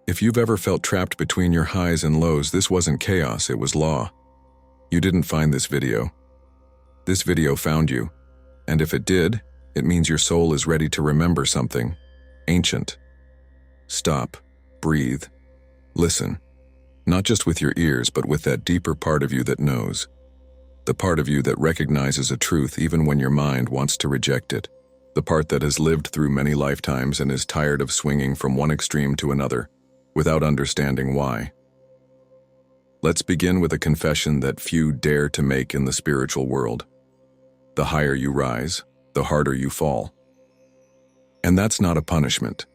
If you've ever felt trapped between your highs and lows, this wasn't chaos, it was law. You didn't find this video. This video found you, and if it did, it means your soul is ready to remember something ancient. Stop, breathe, listen, not just with your ears, but with that deeper part of you that knows, the part of you that recognizes a truth even when your mind wants to reject it, the part that has lived through many lifetimes and is tired of swinging from one extreme to another without understanding why. Let's begin with a confession that few dare to make in the spiritual world. The higher you rise, the harder you fall. And that's not a punishment.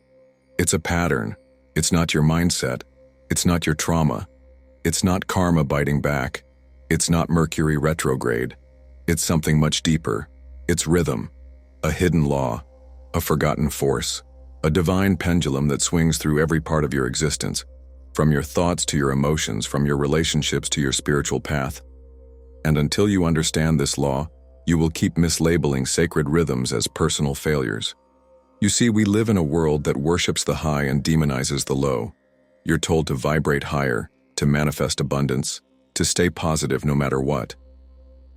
It's a pattern. It's not your mindset. It's not your trauma. It's not karma biting back. It's not Mercury retrograde. It's something much deeper. It's rhythm, a hidden law, a forgotten force, a divine pendulum that swings through every part of your existence, from your thoughts to your emotions, from your relationships to your spiritual path. And until you understand this law, you will keep mislabeling sacred rhythms as personal failures. You see, we live in a world that worships the high and demonizes the low. You're told to vibrate higher, to manifest abundance, to stay positive no matter what.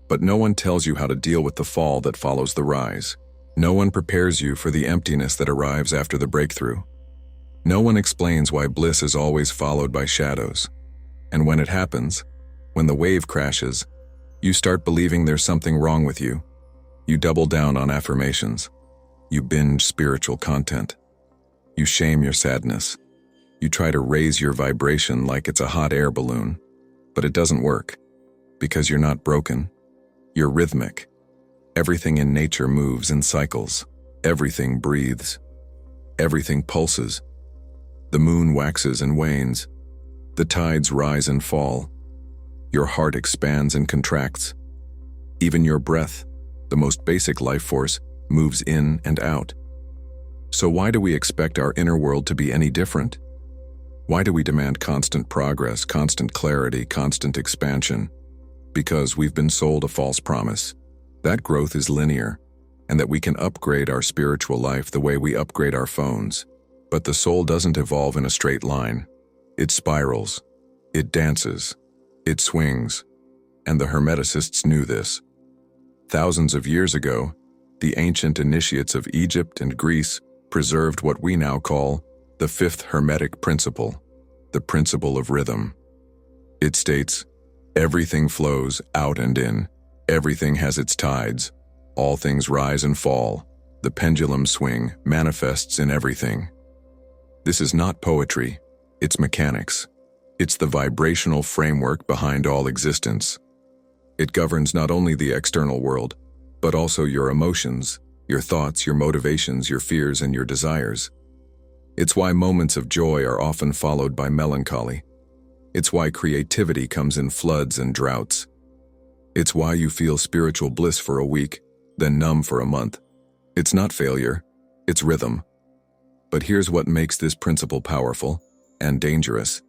But no one tells you how to deal with the fall that follows the rise. No one prepares you for the emptiness that arrives after the breakthrough. No one explains why bliss is always followed by shadows. And when it happens, when the wave crashes, you start believing there's something wrong with you. You double down on affirmations. You binge spiritual content. You shame your sadness. You try to raise your vibration like it's a hot air balloon. But it doesn't work, because you're not broken. You're rhythmic. Everything in nature moves in cycles. Everything breathes. Everything pulses. The moon waxes and wanes. The tides rise and fall. Your heart expands and contracts. Even your breath, the most basic life force, moves in and out. So why do we expect our inner world to be any different? Why do we demand constant progress, constant clarity, constant expansion? Because we've been sold a false promise that growth is linear, and that we can upgrade our spiritual life the way we upgrade our phones. But the soul doesn't evolve in a straight line. It spirals, it dances, it swings, and the Hermeticists knew this. Thousands of years ago, the ancient initiates of Egypt and Greece preserved what we now call the fifth Hermetic principle, the principle of rhythm. It states, everything flows out and in, everything has its tides, all things rise and fall, the pendulum swing manifests in everything. This is not poetry, it's mechanics. It's the vibrational framework behind all existence. It governs not only the external world, but also your emotions, your thoughts, your motivations, your fears, and your desires. It's why moments of joy are often followed by melancholy. It's why creativity comes in floods and droughts. It's why you feel spiritual bliss for a week, then numb for a month. It's not failure, it's rhythm. But here's what makes this principle powerful and dangerous.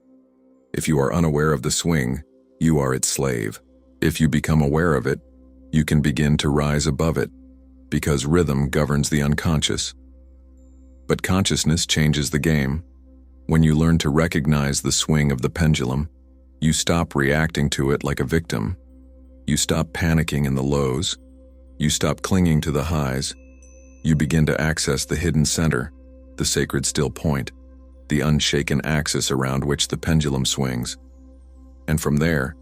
If you are unaware of the swing, you are its slave. If you become aware of it, you can begin to rise above it, because rhythm governs the unconscious. But consciousness changes the game. When you learn to recognize the swing of the pendulum, you stop reacting to it like a victim. You stop panicking in the lows. You stop clinging to the highs. You begin to access the hidden center, the sacred still point, the unshaken axis around which the pendulum swings. And from there,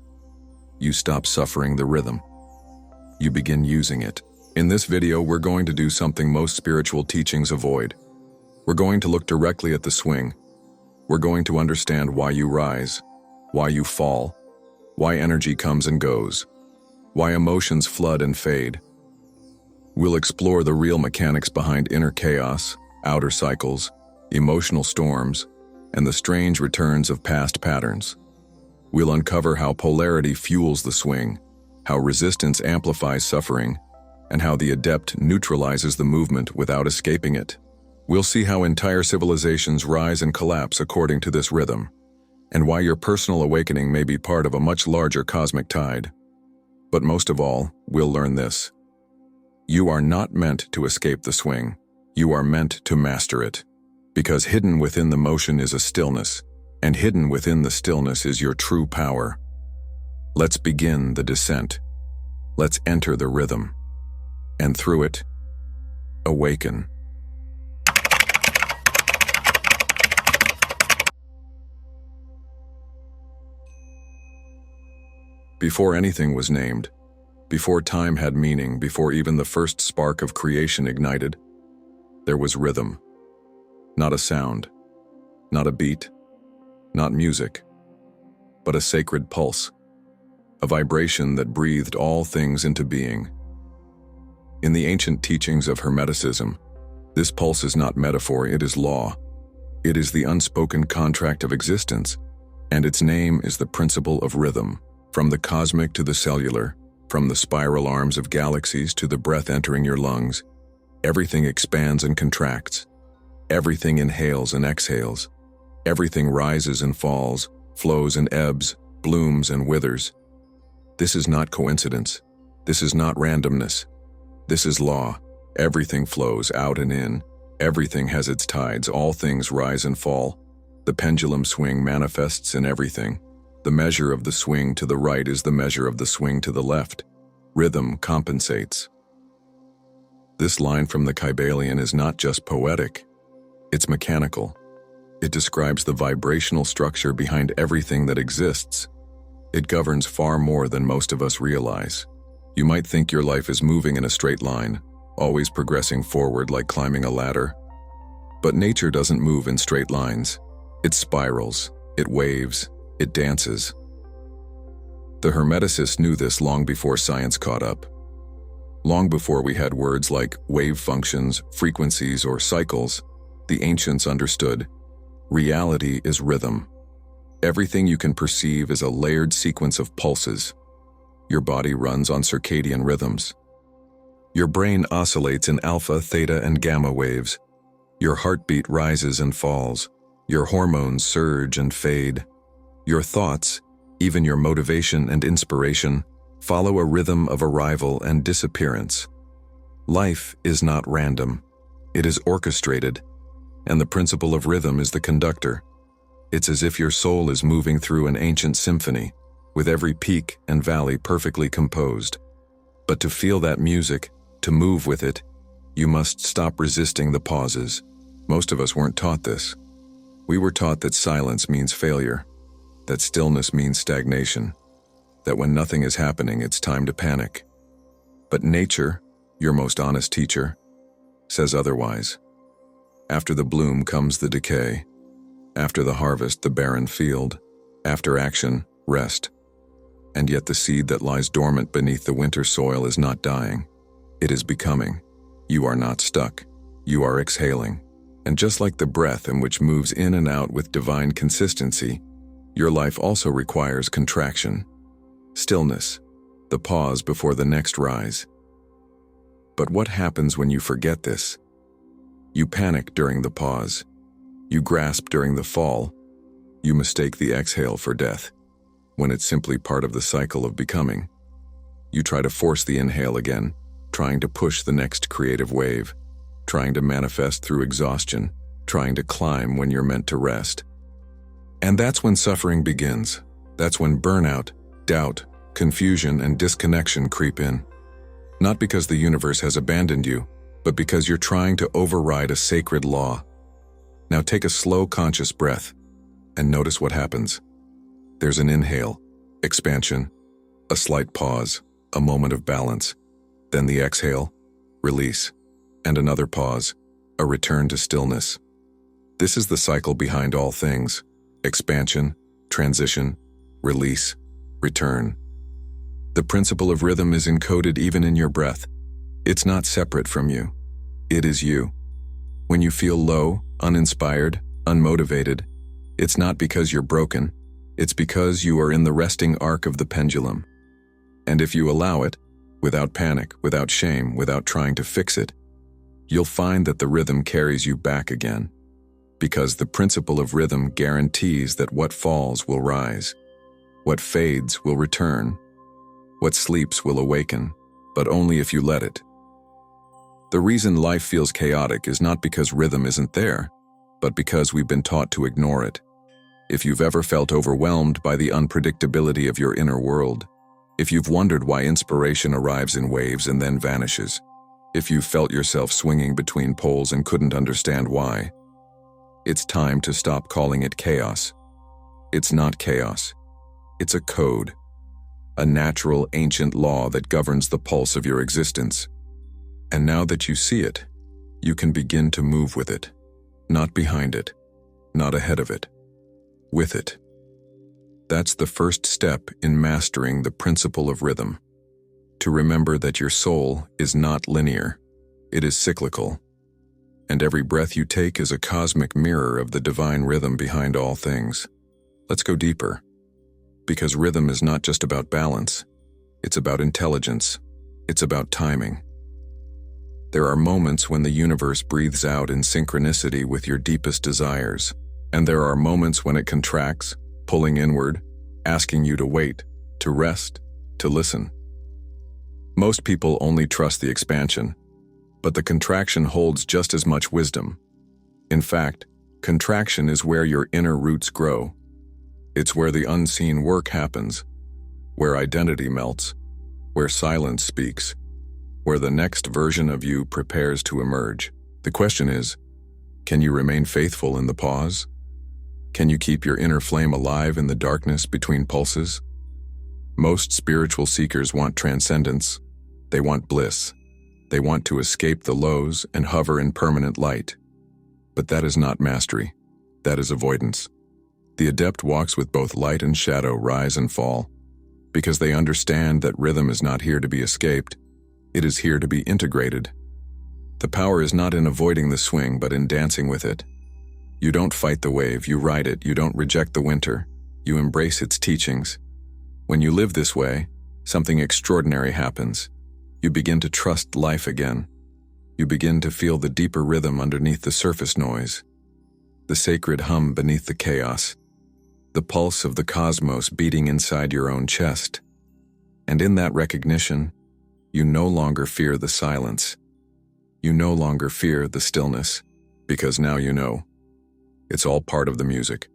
you stop suffering the rhythm. You begin using it. In this video, we're going to do something most spiritual teachings avoid. We're going to look directly at the swing. We're going to understand why you rise, why you fall, why energy comes and goes, why emotions flood and fade. We'll explore the real mechanics behind inner chaos, outer cycles, emotional storms, and the strange returns of past patterns. We'll uncover how polarity fuels the swing, how resistance amplifies suffering, and how the adept neutralizes the movement without escaping it. We'll see how entire civilizations rise and collapse according to this rhythm, and why your personal awakening may be part of a much larger cosmic tide. But most of all, we'll learn this. You are not meant to escape the swing. You are meant to master it. Because hidden within the motion is a stillness, And hidden within the stillness is your true power. Let's begin the descent. Let's enter the rhythm. And through it, awaken. Before anything was named, before time had meaning, before even the first spark of creation ignited, there was rhythm. Not a sound, not a beat, not music, but a sacred pulse, a vibration that breathed all things into being. In the ancient teachings of Hermeticism, this pulse is not metaphor, it is law. It is the unspoken contract of existence, and its name is the principle of rhythm. From the cosmic to the cellular, from the spiral arms of galaxies to the breath entering your lungs, everything expands and contracts. Everything inhales and exhales. Everything rises and falls, flows and ebbs, blooms and withers. This is not coincidence. This is not randomness. This is law. Everything flows out and in. Everything has its tides. All things rise and fall. The pendulum swing manifests in everything. The measure of the swing to the right is the measure of the swing to the left. Rhythm compensates. This line from the Kybalion is not just poetic. It's mechanical. It describes the vibrational structure behind everything that exists. It governs far more than most of us realize. You might think your life is moving in a straight line, always progressing forward like climbing a ladder. But nature doesn't move in straight lines. It spirals, it waves, it dances. The Hermeticists knew this long before science caught up. Long before we had words like wave functions, frequencies, or cycles, the ancients understood. Reality is rhythm. Everything you can perceive is a layered sequence of pulses. Your body runs on circadian rhythms. Your brain oscillates in alpha, theta, and gamma waves. Your heartbeat rises and falls. Your hormones surge and fade. Your thoughts, even your motivation and inspiration, follow a rhythm of arrival and disappearance. Life is not random. It is orchestrated, and the principle of rhythm is the conductor. It's as if your soul is moving through an ancient symphony, with every peak and valley perfectly composed. But to feel that music, to move with it, you must stop resisting the pauses. Most of us weren't taught this. We were taught that silence means failure, that stillness means stagnation, that when nothing is happening, it's time to panic. But nature, your most honest teacher, says otherwise. After the bloom comes the decay. After the harvest, the barren field. After action, rest. And yet the seed that lies dormant beneath the winter soil is not dying. It is becoming. You are not stuck. You are exhaling. And just like the breath in which moves in and out with divine consistency, your life also requires contraction. Stillness, the pause before the next rise. But what happens when you forget this? You panic during the pause. You grasp during the fall. You mistake the exhale for death, when it's simply part of the cycle of becoming. You try to force the inhale again, trying to push the next creative wave, trying to manifest through exhaustion, trying to climb when you're meant to rest. And that's when suffering begins. That's when burnout, doubt, confusion, and disconnection creep in. Not because the universe has abandoned you, but because you're trying to override a sacred law. Now take a slow, conscious breath and notice what happens. There's an inhale, expansion, a slight pause, a moment of balance. Then the exhale, release, and another pause, a return to stillness. This is the cycle behind all things: expansion, transition, release, return. The principle of rhythm is encoded even in your breath. It's not separate from you. It is you. When you feel low, uninspired, unmotivated, it's not because you're broken. It's because you are in the resting arc of the pendulum. And if you allow it, without panic, without shame, without trying to fix it, you'll find that the rhythm carries you back again. Because the principle of rhythm guarantees that what falls will rise, what fades will return, what sleeps will awaken, but only if you let it. The reason life feels chaotic is not because rhythm isn't there, but because we've been taught to ignore it. If you've ever felt overwhelmed by the unpredictability of your inner world, if you've wondered why inspiration arrives in waves and then vanishes, if you've felt yourself swinging between poles and couldn't understand why, it's time to stop calling it chaos. It's not chaos. It's a code, a natural ancient law that governs the pulse of your existence. And now that you see it, you can begin to move with it, not behind it, not ahead of it, with it. That's the first step in mastering the principle of rhythm. To remember that your soul is not linear, it is cyclical, and every breath you take is a cosmic mirror of the divine rhythm behind all things. Let's go deeper, because rhythm is not just about balance, it's about intelligence, it's about timing. There are moments when the universe breathes out in synchronicity with your deepest desires, and there are moments when it contracts, pulling inward, asking you to wait, to rest, to listen. Most people only trust the expansion, but the contraction holds just as much wisdom. In fact, contraction is where your inner roots grow. It's where the unseen work happens, where identity melts, where silence speaks, where the next version of you prepares to emerge. The question is, can you remain faithful in the pause? Can you keep your inner flame alive in the darkness between pulses? Most spiritual seekers want transcendence. They want bliss. They want to escape the lows and hover in permanent light. But that is not mastery. That is avoidance. The adept walks with both light and shadow rise and fall, because they understand that rhythm is not here to be escaped. It is here to be integrated. The power is not in avoiding the swing, but in dancing with it. You don't fight the wave, you ride it. You don't reject the winter, you embrace its teachings. When you live this way, something extraordinary happens. You begin to trust life again. You begin to feel the deeper rhythm underneath the surface noise, the sacred hum beneath the chaos, the pulse of the cosmos beating inside your own chest. And in that recognition, you no longer fear the silence. You no longer fear the stillness, because now you know. It's all part of the music.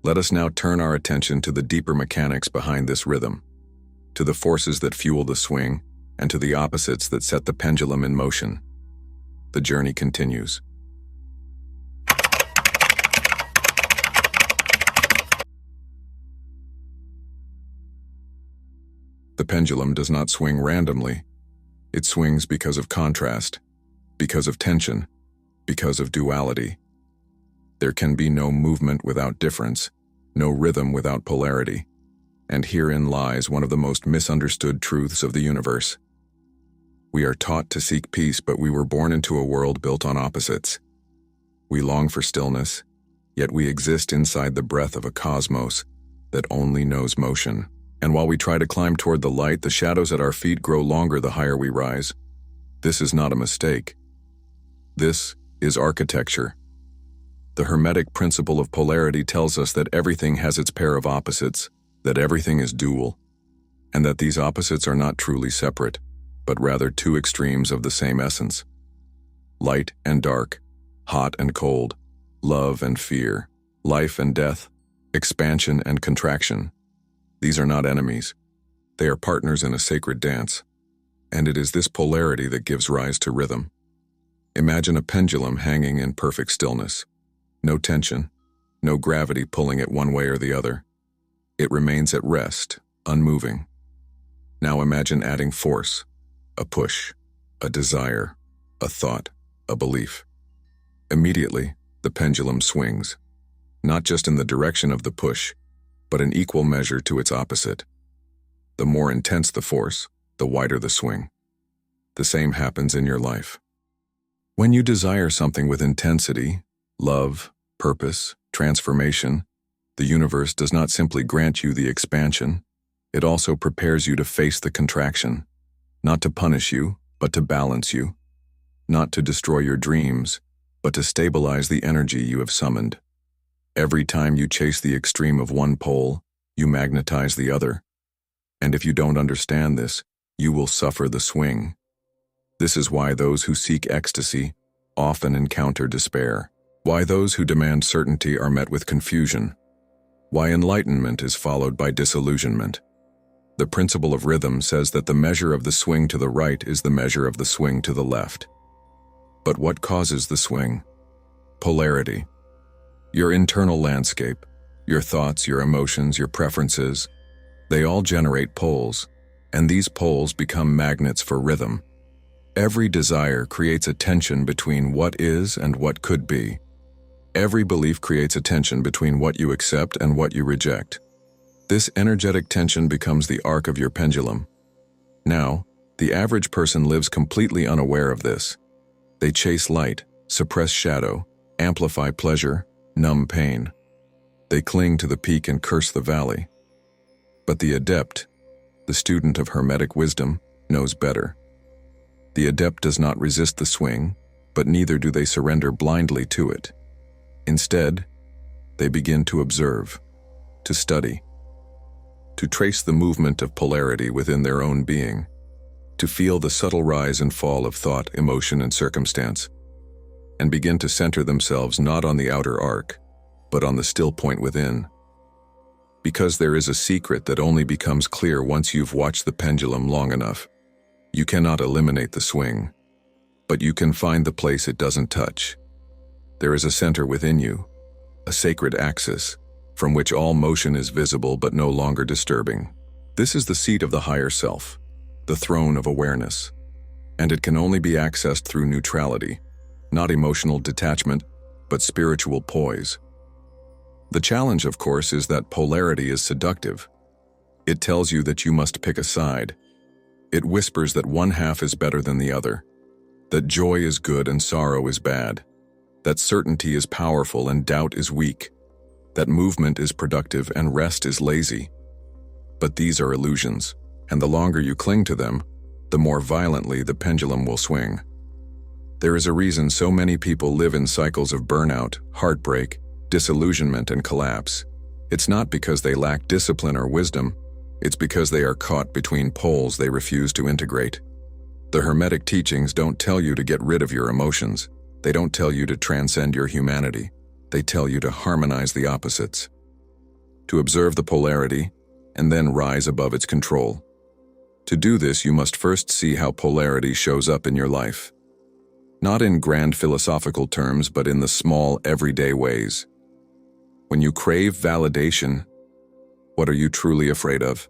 Let us now turn our attention to the deeper mechanics behind this rhythm, to the forces that fuel the swing, and to the opposites that set the pendulum in motion. The journey continues. The pendulum does not swing randomly. It swings because of contrast, because of tension, because of duality. There can be no movement without difference, no rhythm without polarity. And herein lies one of the most misunderstood truths of the universe. We are taught to seek peace, but we were born into a world built on opposites. We long for stillness, yet we exist inside the breath of a cosmos that only knows motion. And while we try to climb toward the light, the shadows at our feet grow longer the higher we rise. This is not a mistake. This is architecture. The Hermetic Principle of Polarity tells us that everything has its pair of opposites, that everything is dual, and that these opposites are not truly separate, but rather two extremes of the same essence. Light and dark, hot and cold, love and fear, life and death, expansion and contraction. These are not enemies. They are partners in a sacred dance, and it is this polarity that gives rise to rhythm. Imagine a pendulum hanging in perfect stillness. No tension, no gravity pulling it one way or the other. It remains at rest, unmoving. Now imagine adding force, a push, a desire, a thought, a belief. Immediately, the pendulum swings, not just in the direction of the push, but in equal measure to its opposite. The more intense the force, the wider the swing. The same happens in your life. When you desire something with intensity, love, purpose, transformation, the universe does not simply grant you the expansion, it also prepares you to face the contraction, not to punish you, but to balance you, not to destroy your dreams, but to stabilize the energy you have summoned. Every time you chase the extreme of one pole, you magnetize the other. And if you don't understand this, you will suffer the swing. This is why those who seek ecstasy often encounter despair, why those who demand certainty are met with confusion, Why enlightenment is followed by disillusionment. The principle of rhythm says that the measure of the swing to the right is the measure of the swing to the left. But what causes the swing? Polarity. Your internal landscape, your thoughts, your emotions, your preferences, they all generate poles, and these poles become magnets for rhythm. Every desire creates a tension between what is and what could be. Every belief creates a tension between what you accept and what you reject. This energetic tension becomes the arc of your pendulum. Now, the average person lives completely unaware of this. They chase light, suppress shadow, amplify pleasure, numb pain. They cling to the peak and curse the valley. But the adept, the student of Hermetic wisdom, knows better. The adept does not resist the swing, but neither do they surrender blindly to it. Instead, they begin to observe, to study, to trace the movement of polarity within their own being, to feel the subtle rise and fall of thought, emotion, and circumstance, and begin to center themselves not on the outer arc, but on the still point within. Because there is a secret that only becomes clear once you've watched the pendulum long enough. You cannot eliminate the swing, but you can find the place it doesn't touch. There is a center within you, a sacred axis, from which all motion is visible but no longer disturbing. This is the seat of the higher self, the throne of awareness, and it can only be accessed through neutrality, not emotional detachment, but spiritual poise. The challenge, of course, is that polarity is seductive. It tells you that you must pick a side. It whispers that one half is better than the other, that joy is good and sorrow is bad, that certainty is powerful and doubt is weak, that movement is productive and rest is lazy. But these are illusions, and the longer you cling to them, the more violently the pendulum will swing. There is a reason so many people live in cycles of burnout, heartbreak, disillusionment, and collapse. It's not because they lack discipline or wisdom, it's because they are caught between poles they refuse to integrate. The Hermetic teachings don't tell you to get rid of your emotions. They don't tell you to transcend your humanity. They tell you to harmonize the opposites, to observe the polarity, and then rise above its control. To do this, you must first see how polarity shows up in your life. Not in grand philosophical terms, but in the small, everyday ways. When you crave validation, what are you truly afraid of?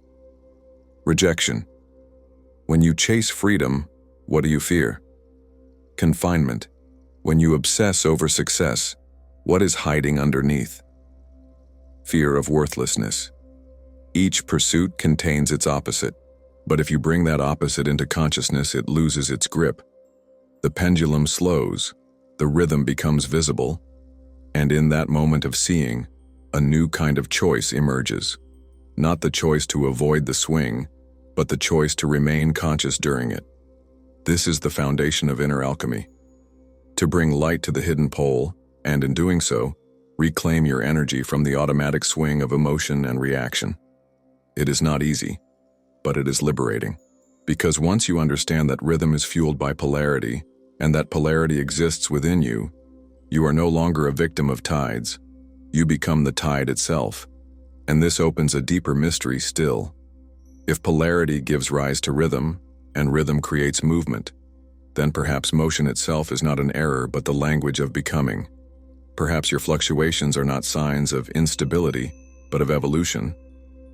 Rejection. When you chase freedom, what do you fear? Confinement. When you obsess over success, what is hiding underneath? Fear of worthlessness. Each pursuit contains its opposite, but if you bring that opposite into consciousness, it loses its grip. The pendulum slows, the rhythm becomes visible, and in that moment of seeing, a new kind of choice emerges. Not the choice to avoid the swing, but the choice to remain conscious during it. This is the foundation of inner alchemy. To bring light to the hidden pole, and in doing so, reclaim your energy from the automatic swing of emotion and reaction. It is not easy, but it is liberating. Because once you understand that rhythm is fueled by polarity, and that polarity exists within you, you are no longer a victim of tides. You become the tide itself. And this opens a deeper mystery still. If polarity gives rise to rhythm, and rhythm creates movement, then perhaps motion itself is not an error but the language of becoming. Perhaps your fluctuations are not signs of instability, but of evolution.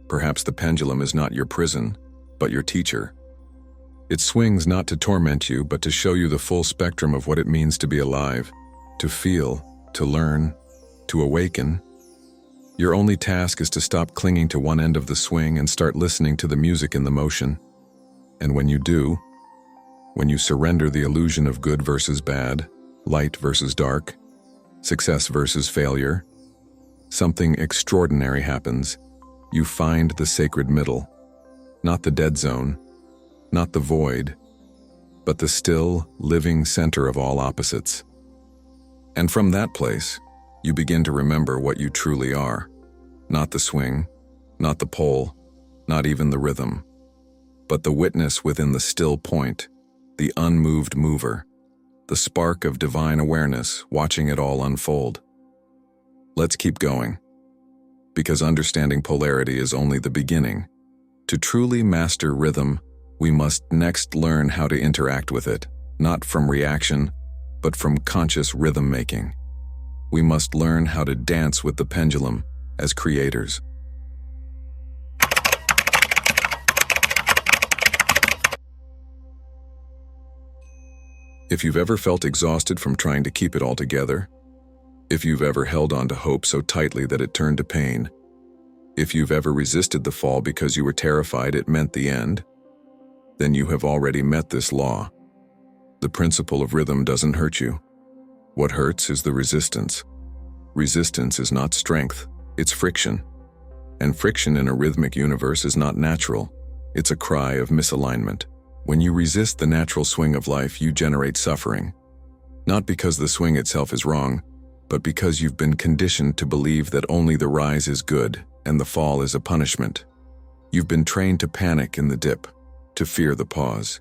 Perhaps the pendulum is not your prison, but your teacher. It swings not to torment you, but to show you the full spectrum of what it means to be alive, to feel, to learn, to awaken. Your only task is to stop clinging to one end of the swing and start listening to the music in the motion. And when you do, when you surrender the illusion of good versus bad, light versus dark, success versus failure, something extraordinary happens. You find the sacred middle, not the dead zone, not the void, but the still, living center of all opposites. And from that place, you begin to remember what you truly are. Not the swing, not the pole, not even the rhythm, but the witness within the still point, the unmoved mover, the spark of divine awareness watching it all unfold. Let's keep going. because understanding polarity is only the beginning. To truly master rhythm, we must next learn how to interact with it, not from reaction, but from conscious rhythm making. We must learn how to dance with the pendulum as creators. If you've ever felt exhausted from trying to keep it all together, if you've ever held on to hope so tightly that it turned to pain, if you've ever resisted the fall because you were terrified it meant the end, then you have already met this law. The principle of rhythm doesn't hurt you. What hurts is the resistance. Resistance is not strength, it's friction. And friction in a rhythmic universe is not natural, it's a cry of misalignment. When you resist the natural swing of life, you generate suffering. Not because the swing itself is wrong, but because you've been conditioned to believe that only the rise is good and the fall is a punishment. You've been trained to panic in the dip, to fear the pause,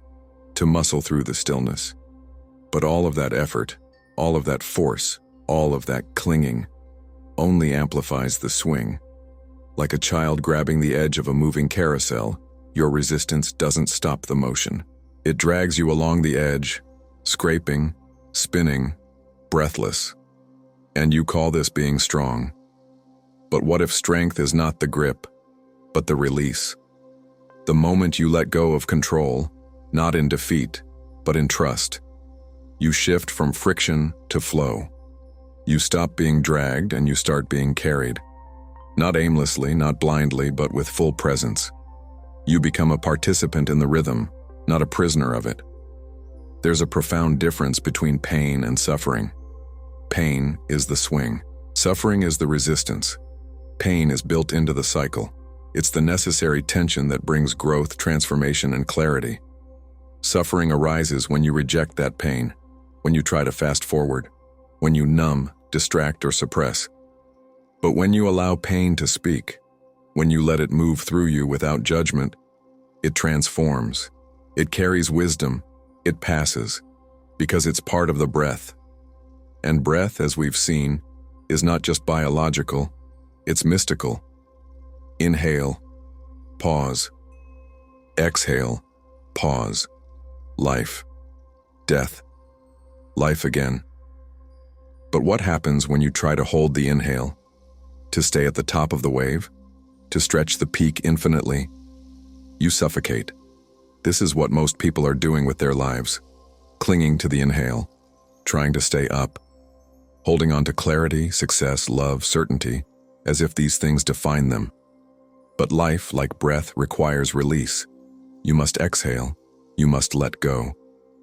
to muscle through the stillness. But all of that effort, all of that force, all of that clinging, only amplifies the swing. Like a child grabbing the edge of a moving carousel, your resistance doesn't stop the motion. It drags you along the edge, scraping, spinning, breathless. And you call this being strong. But what if strength is not the grip, but the release? The moment you let go of control, not in defeat, but in trust. You shift from friction to flow. You stop being dragged and you start being carried. Not aimlessly, not blindly, but with full presence. You become a participant in the rhythm, not a prisoner of it. There's a profound difference between pain and suffering. Pain is the swing. Suffering is the resistance. Pain is built into the cycle. It's the necessary tension that brings growth, transformation, and clarity. Suffering arises when you reject that pain, when you try to fast forward, when you numb, distract, or suppress. But when you allow pain to speak, when you let it move through you without judgment, it transforms. It carries wisdom. It passes, because it's part of the breath. And breath, as we've seen, is not just biological, it's mystical. Inhale, pause. Exhale, pause. Life, death, life again. But what happens when you try to hold the inhale? To stay at the top of the wave? To stretch the peak infinitely? You suffocate. This is what most people are doing with their lives. Clinging to the inhale, trying to stay up. Holding on to clarity, success, love, certainty, as if these things define them. But life, like breath, requires release. You must exhale. You must let go.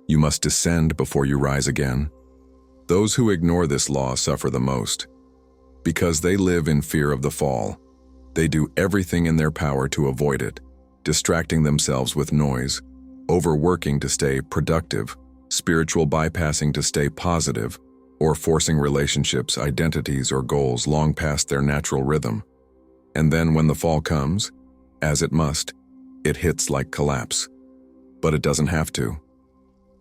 You must descend before you rise again. Those who ignore this law suffer the most. Because they live in fear of the fall. They do everything in their power to avoid it, distracting themselves with noise, overworking to stay productive, spiritual bypassing to stay positive, or forcing relationships, identities, or goals long past their natural rhythm. And then when the fall comes, as it must, it hits like collapse. But it doesn't have to.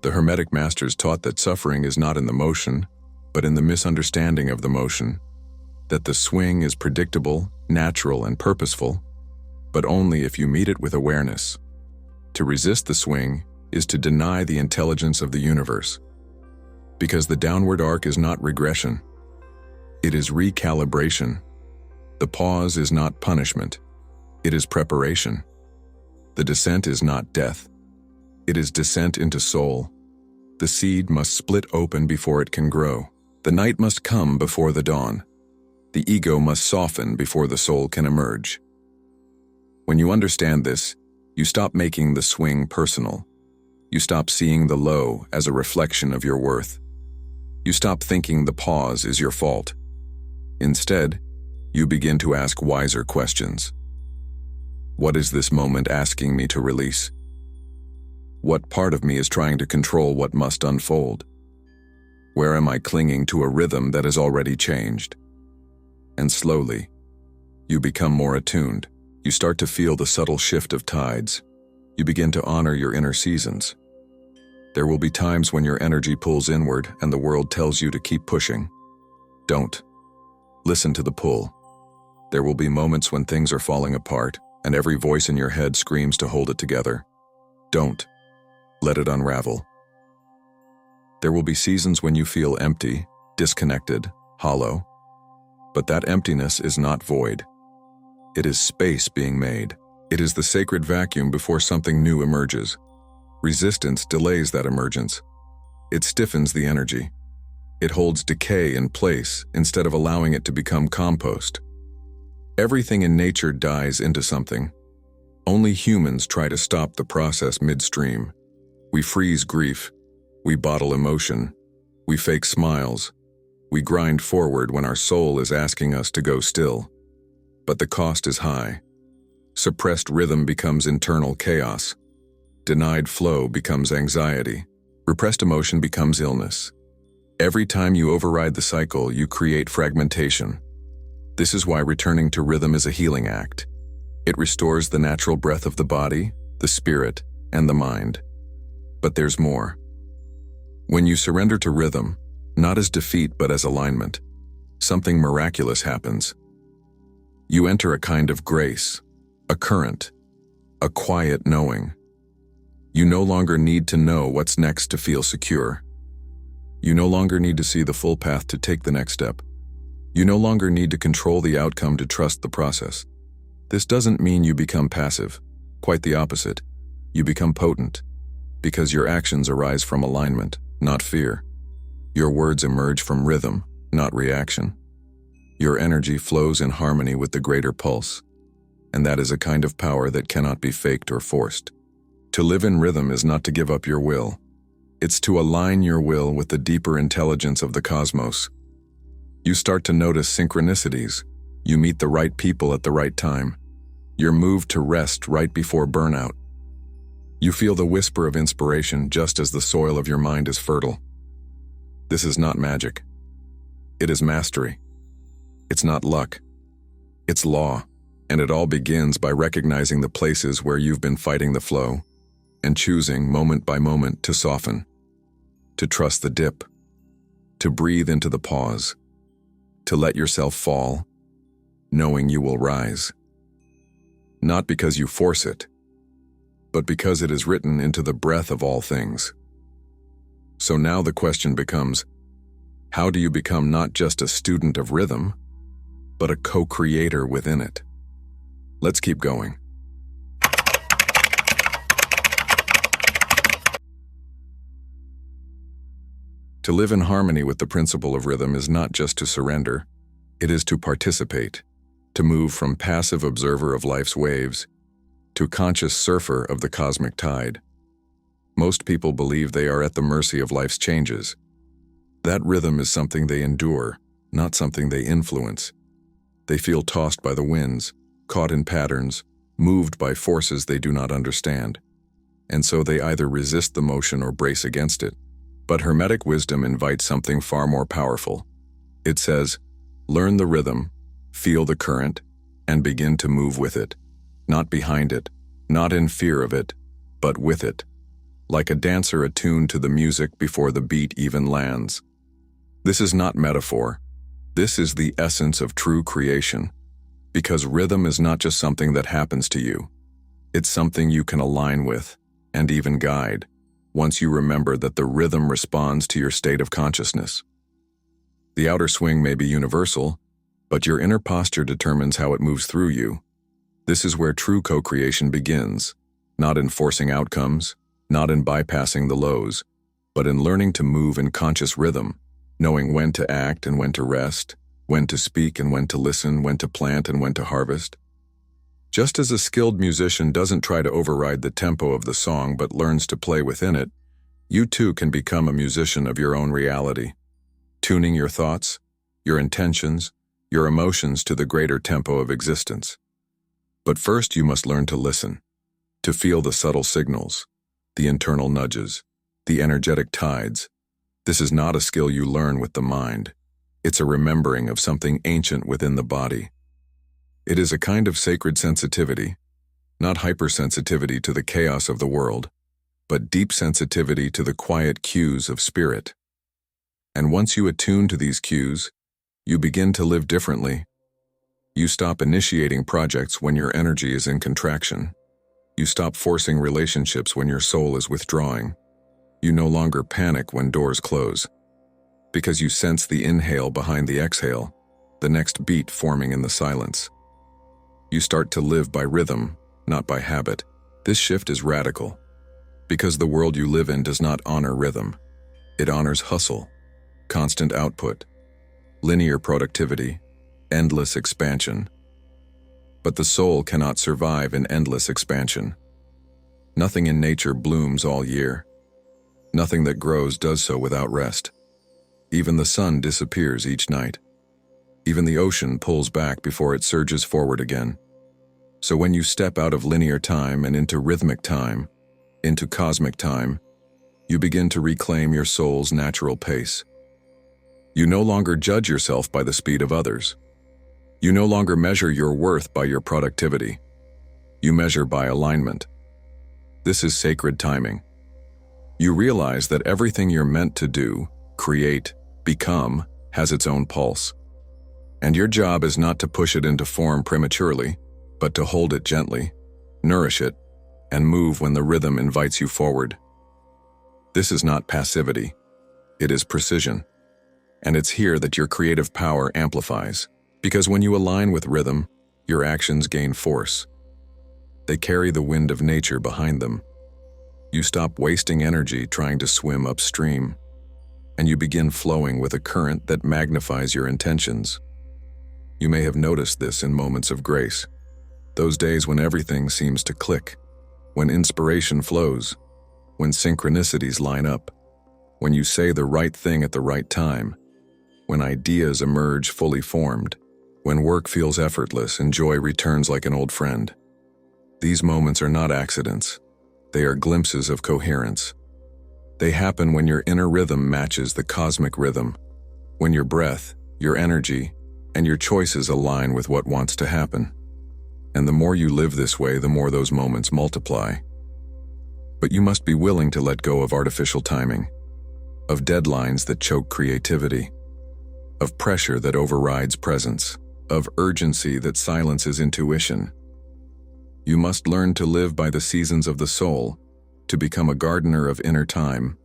The Hermetic masters taught that suffering is not in the motion, but in the misunderstanding of the motion, that the swing is predictable, natural, and purposeful, but only if you meet it with awareness. To resist the swing is to deny the intelligence of the universe. Because the downward arc is not regression. It is recalibration. The pause is not punishment. It is preparation. The descent is not death. It is descent into soul. The seed must split open before it can grow. The night must come before the dawn. The ego must soften before the soul can emerge. When you understand this, you stop making the swing personal. You stop seeing the low as a reflection of your worth. You stop thinking the pause is your fault. Instead, you begin to ask wiser questions. What is this moment asking me to release? What part of me is trying to control what must unfold? Where am I clinging to a rhythm that has already changed? And slowly, you become more attuned. You start to feel the subtle shift of tides. You begin to honor your inner seasons. There will be times when your energy pulls inward and the world tells you to keep pushing. Don't. Listen to the pull. There will be moments when things are falling apart, and every voice in your head screams to hold it together. Don't. Let it unravel. There will be seasons when you feel empty, disconnected, hollow. But that emptiness is not void. It is space being made. It is the sacred vacuum before something new emerges. Resistance delays that emergence. It stiffens the energy. It holds decay in place instead of allowing it to become compost. Everything in nature dies into something. Only humans try to stop the process midstream. We freeze grief. We bottle emotion. We fake smiles. We grind forward when our soul is asking us to go still. But the cost is high. Suppressed rhythm becomes internal chaos. Denied flow becomes anxiety. Repressed emotion becomes illness. Every time you override the cycle, you create fragmentation. This is why returning to rhythm is a healing act. It restores the natural breath of the body, the spirit, and the mind. But there's more. When you surrender to rhythm, not as defeat but as alignment, something miraculous happens. You enter a kind of grace, a current, a quiet knowing. You no longer need to know what's next to feel secure. You no longer need to see the full path to take the next step. You no longer need to control the outcome to trust the process. This doesn't mean you become passive. Quite the opposite. You become potent, because your actions arise from alignment, not fear. Your words emerge from rhythm, not reaction. Your energy flows in harmony with the greater pulse, and that is a kind of power that cannot be faked or forced. To live in rhythm is not to give up your will. It's to align your will with the deeper intelligence of the cosmos. You start to notice synchronicities. You meet the right people at the right time. You're moved to rest right before burnout. You feel the whisper of inspiration just as the soil of your mind is fertile. This is not magic. It is mastery. It's not luck. It's law, and it all begins by recognizing the places where you've been fighting the flow and choosing moment by moment to soften, to trust the dip, to breathe into the pause, to let yourself fall, knowing you will rise. Not because you force it, but because it is written into the breath of all things. So now the question becomes, how do you become not just a student of rhythm, but a co-creator within it? Let's keep going. To live in harmony with the principle of rhythm is not just to surrender, it is to participate, to move from passive observer of life's waves to conscious surfer of the cosmic tide. Most people believe they are at the mercy of life's changes. That rhythm is something they endure, not something they influence. They feel tossed by the winds, caught in patterns, moved by forces they do not understand. And so they either resist the motion or brace against it. But Hermetic wisdom invites something far more powerful. It says, learn the rhythm, feel the current, and begin to move with it. Not behind it, not in fear of it, but with it. Like a dancer attuned to the music before the beat even lands. This is not metaphor. This is the essence of true creation. Because rhythm is not just something that happens to you. It's something you can align with, and even guide, once you remember that the rhythm responds to your state of consciousness. The outer swing may be universal, but your inner posture determines how it moves through you. This is where true co-creation begins, not in forcing outcomes, not in bypassing the lows, but in learning to move in conscious rhythm, knowing when to act and when to rest, when to speak and when to listen, when to plant and when to harvest. Just as a skilled musician doesn't try to override the tempo of the song but learns to play within it, you too can become a musician of your own reality, tuning your thoughts, your intentions, your emotions to the greater tempo of existence. But first you must learn to listen, to feel the subtle signals, the internal nudges, the energetic tides. This is not a skill you learn with the mind. It's a remembering of something ancient within the body. It is a kind of sacred sensitivity, not hypersensitivity to the chaos of the world, but deep sensitivity to the quiet cues of spirit. And once you attune to these cues, you begin to live differently. You stop initiating projects when your energy is in contraction. You stop forcing relationships when your soul is withdrawing. You no longer panic when doors close, because you sense the inhale behind the exhale, the next beat forming in the silence. You start to live by rhythm, not by habit. This shift is radical, because the world you live in does not honor rhythm. It honors hustle, constant output, linear productivity, endless expansion. But the soul cannot survive in endless expansion. Nothing in nature blooms all year. Nothing that grows does so without rest. Even the sun disappears each night. Even the ocean pulls back before it surges forward again. So when you step out of linear time and into rhythmic time, into cosmic time, you begin to reclaim your soul's natural pace. You no longer judge yourself by the speed of others. You no longer measure your worth by your productivity. You measure by alignment. This is sacred timing. You realize that everything you're meant to do, create, become, has its own pulse. And your job is not to push it into form prematurely, but to hold it gently, nourish it, and move when the rhythm invites you forward. This is not passivity. It is precision. And it's here that your creative power amplifies. Because when you align with rhythm, your actions gain force. They carry the wind of nature behind them. You stop wasting energy trying to swim upstream, and you begin flowing with a current that magnifies your intentions. You may have noticed this in moments of grace, those days when everything seems to click, when inspiration flows, when synchronicities line up, when you say the right thing at the right time, when ideas emerge fully formed, when work feels effortless and joy returns like an old friend. These moments are not accidents. They are glimpses of coherence. They happen when your inner rhythm matches the cosmic rhythm, when your breath, your energy, and your choices align with what wants to happen. And the more you live this way, the more those moments multiply. But you must be willing to let go of artificial timing, of deadlines that choke creativity, of pressure that overrides presence, of urgency that silences intuition. You must learn to live by the seasons of the soul, to become a gardener of inner time.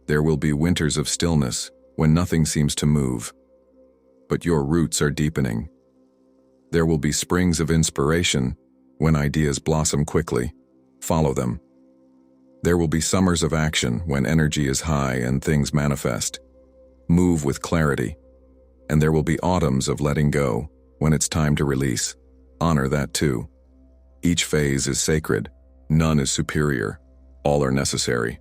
There will be winters of stillness when nothing seems to move, but your roots are deepening. There will be springs of inspiration when ideas blossom quickly. Follow them. There will be summers of action when energy is high and things manifest. Move with clarity. And there will be autumns of letting go when it's time to release. Honor that too. Each phase is sacred. None is superior. All are necessary.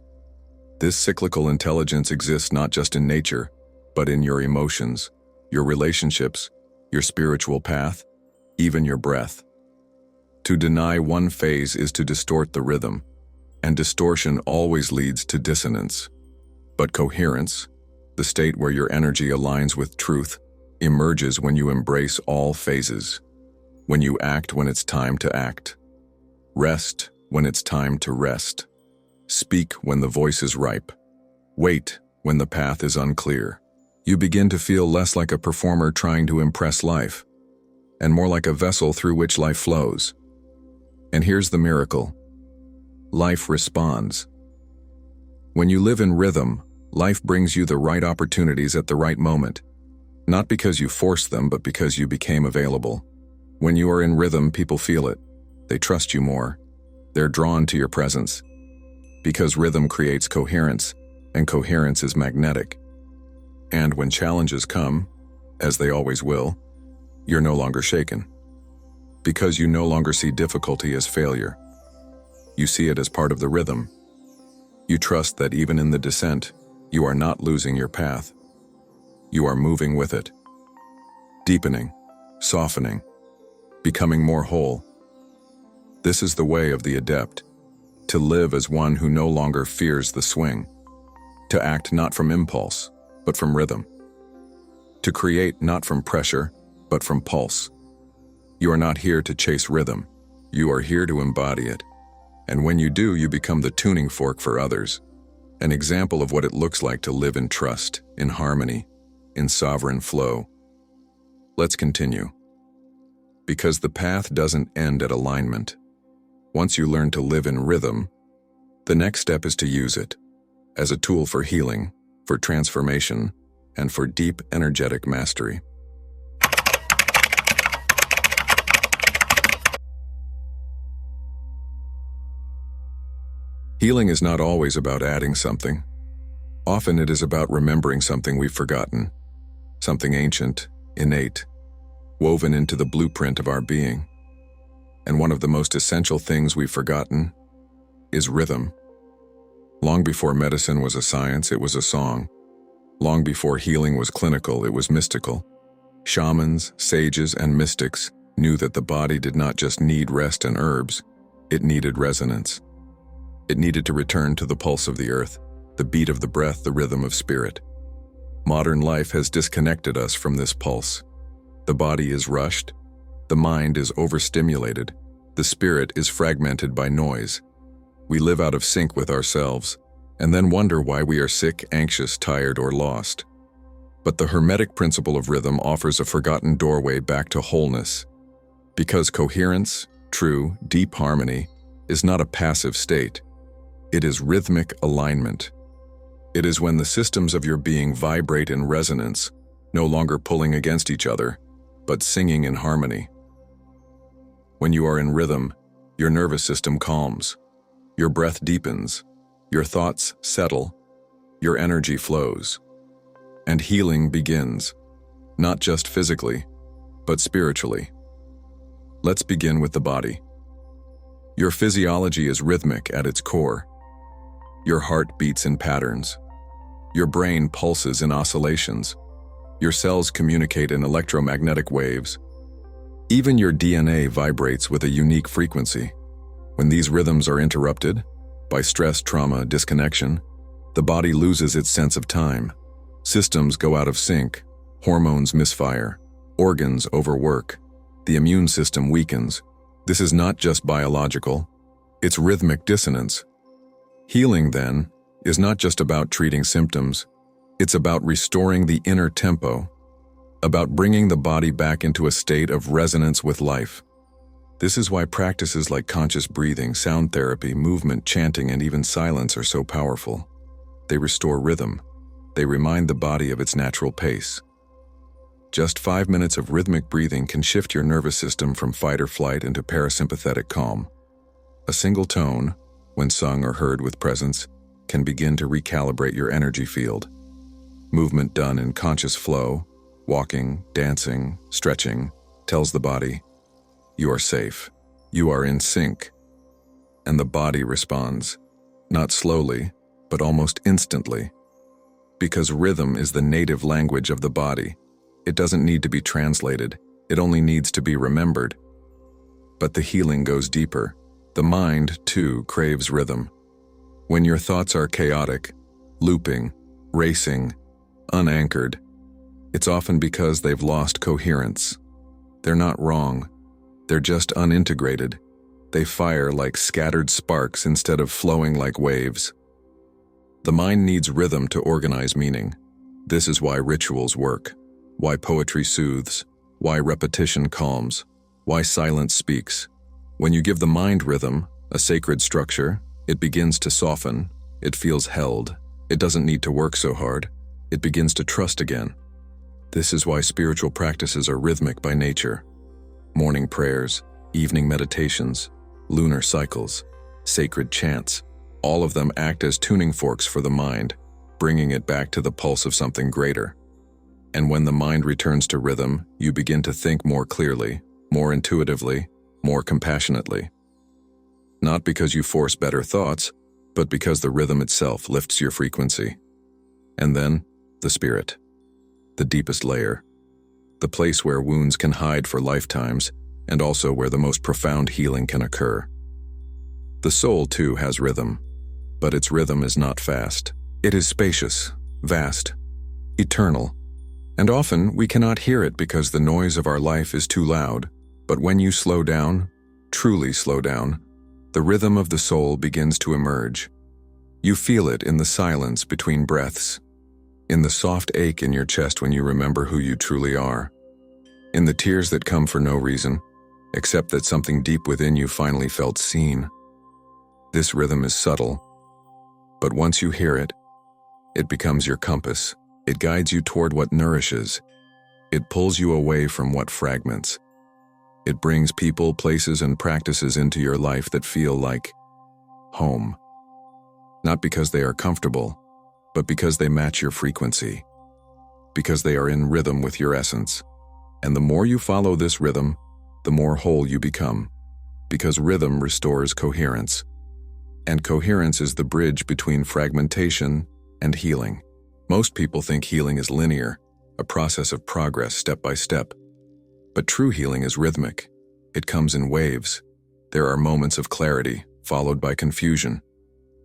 This cyclical intelligence exists not just in nature, but in your emotions, your relationships, your spiritual path, even your breath. To deny one phase is to distort the rhythm, and distortion always leads to dissonance. But coherence, the state where your energy aligns with truth, emerges when you embrace all phases, when you act when it's time to act, rest when it's time to rest, speak when the voice is ripe, wait when the path is unclear. You begin to feel less like a performer trying to impress life, and more like a vessel through which life flows. And here's the miracle. Life responds. When you live in rhythm, life brings you the right opportunities at the right moment, not because you forced them, but because you became available. When you are in rhythm, people feel it. They trust you more. They're drawn to your presence. Because rhythm creates coherence, and coherence is magnetic. And when challenges come, as they always will, you're no longer shaken. Because you no longer see difficulty as failure. You see it as part of the rhythm. You trust that even in the descent, you are not losing your path. You are moving with it. Deepening, softening, becoming more whole. This is the way of the adept, to live as one who no longer fears the swing, to act not from impulse, but from rhythm, to create not from pressure, but from pulse. You are not here to chase rhythm. You are here to embody it. And when you do, you become the tuning fork for others, an example of what it looks like to live in trust, in harmony, in sovereign flow. Let's continue. Because the path doesn't end at alignment. Once you learn to live in rhythm, the next step is to use it as a tool for healing, for transformation, and for deep energetic mastery. Healing is not always about adding something. Often it is about remembering something we've forgotten, something ancient, innate, woven into the blueprint of our being. And one of the most essential things we've forgotten is rhythm. Long before medicine was a science, it was a song. Long before healing was clinical, it was mystical. Shamans, sages, and mystics knew that the body did not just need rest and herbs, it needed resonance. It needed to return to the pulse of the earth, the beat of the breath, the rhythm of spirit. Modern life has disconnected us from this pulse. The body is rushed, the mind is overstimulated, the spirit is fragmented by noise. We live out of sync with ourselves, and then wonder why we are sick, anxious, tired, or lost. But the Hermetic Principle of Rhythm offers a forgotten doorway back to wholeness. Because coherence, true, deep harmony, is not a passive state. It is rhythmic alignment. It is when the systems of your being vibrate in resonance, no longer pulling against each other, but singing in harmony. When you are in rhythm, your nervous system calms, your breath deepens, your thoughts settle, your energy flows, and healing begins, not just physically, but spiritually. Let's begin with the body. Your physiology is rhythmic at its core. Your heart beats in patterns. Your brain pulses in oscillations. Your cells communicate in electromagnetic waves. Even your DNA vibrates with a unique frequency. When these rhythms are interrupted, by stress, trauma, disconnection, the body loses its sense of time. Systems go out of sync, hormones misfire, organs overwork, the immune system weakens. This is not just biological, it's rhythmic dissonance. Healing, then, is not just about treating symptoms, it's about restoring the inner tempo, about bringing the body back into a state of resonance with life. This is why practices like conscious breathing, sound therapy, movement, chanting, and even silence are so powerful. They restore rhythm. They remind the body of its natural pace. Just 5 minutes of rhythmic breathing can shift your nervous system from fight or flight into parasympathetic calm. A single tone, when sung or heard with presence, can begin to recalibrate your energy field. Movement done in conscious flow, walking, dancing, stretching, tells the body, you are safe, you are in sync. And the body responds, not slowly, but almost instantly. Because rhythm is the native language of the body, it doesn't need to be translated, it only needs to be remembered. But the healing goes deeper. The mind, too, craves rhythm. When your thoughts are chaotic, looping, racing, unanchored, it's often because they've lost coherence. They're not wrong. They're just unintegrated. They fire like scattered sparks instead of flowing like waves. The mind needs rhythm to organize meaning. This is why rituals work, why poetry soothes, why repetition calms, why silence speaks. When you give the mind rhythm, a sacred structure, it begins to soften, it feels held, it doesn't need to work so hard, it begins to trust again. This is why spiritual practices are rhythmic by nature. Morning prayers, evening meditations, lunar cycles, sacred chants, all of them act as tuning forks for the mind, bringing it back to the pulse of something greater. And when the mind returns to rhythm, you begin to think more clearly, more intuitively, more compassionately. Not because you force better thoughts, but because the rhythm itself lifts your frequency. And then, the spirit, the deepest layer, the place where wounds can hide for lifetimes, and also where the most profound healing can occur. The soul, too, has rhythm, but its rhythm is not fast. It is spacious, vast, eternal, and often we cannot hear it because the noise of our life is too loud. But when you slow down, truly slow down, the rhythm of the soul begins to emerge. You feel it in the silence between breaths, in the soft ache in your chest when you remember who you truly are, in the tears that come for no reason, except that something deep within you finally felt seen. This rhythm is subtle, but once you hear it, it becomes your compass. It guides you toward what nourishes. It pulls you away from what fragments. It brings people, places, and practices into your life that feel like home. Not because they are comfortable, but because they match your frequency. Because they are in rhythm with your essence. And the more you follow this rhythm, the more whole you become. Because rhythm restores coherence. And coherence is the bridge between fragmentation and healing. Most people think healing is linear, a process of progress step by step. But true healing is rhythmic. It comes in waves. There are moments of clarity, followed by confusion.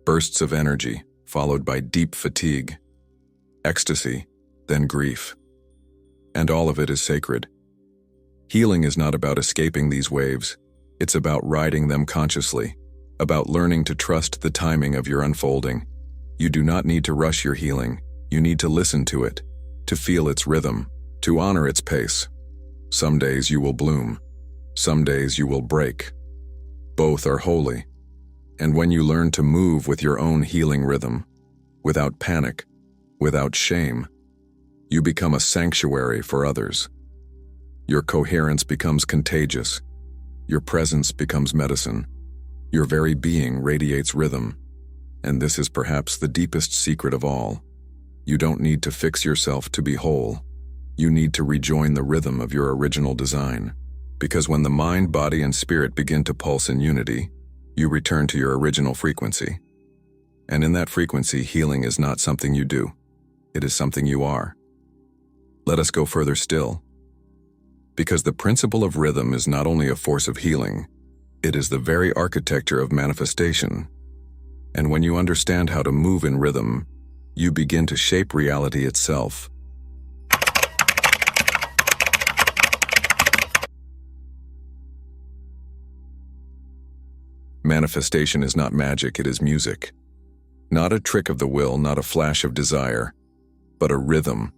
Bursts of energy, followed by deep fatigue. Ecstasy, then grief. And all of it is sacred. Healing is not about escaping these waves. It's about riding them consciously, about learning to trust the timing of your unfolding. You do not need to rush your healing. You need to listen to it, to feel its rhythm, to honor its pace. Some days you will bloom. Some days you will break. Both are holy. And when you learn to move with your own healing rhythm, without panic, without shame, you become a sanctuary for others. Your coherence becomes contagious. Your presence becomes medicine. Your very being radiates rhythm. And this is perhaps the deepest secret of all. You don't need to fix yourself to be whole. You need to rejoin the rhythm of your original design. Because when the mind, body, and spirit begin to pulse in unity, you return to your original frequency. And in that frequency, healing is not something you do. It is something you are. Let us go further still. Because the principle of rhythm is not only a force of healing, it is the very architecture of manifestation. And when you understand how to move in rhythm, you begin to shape reality itself. Manifestation is not magic, it is music. Not a trick of the will, not a flash of desire, but a rhythm.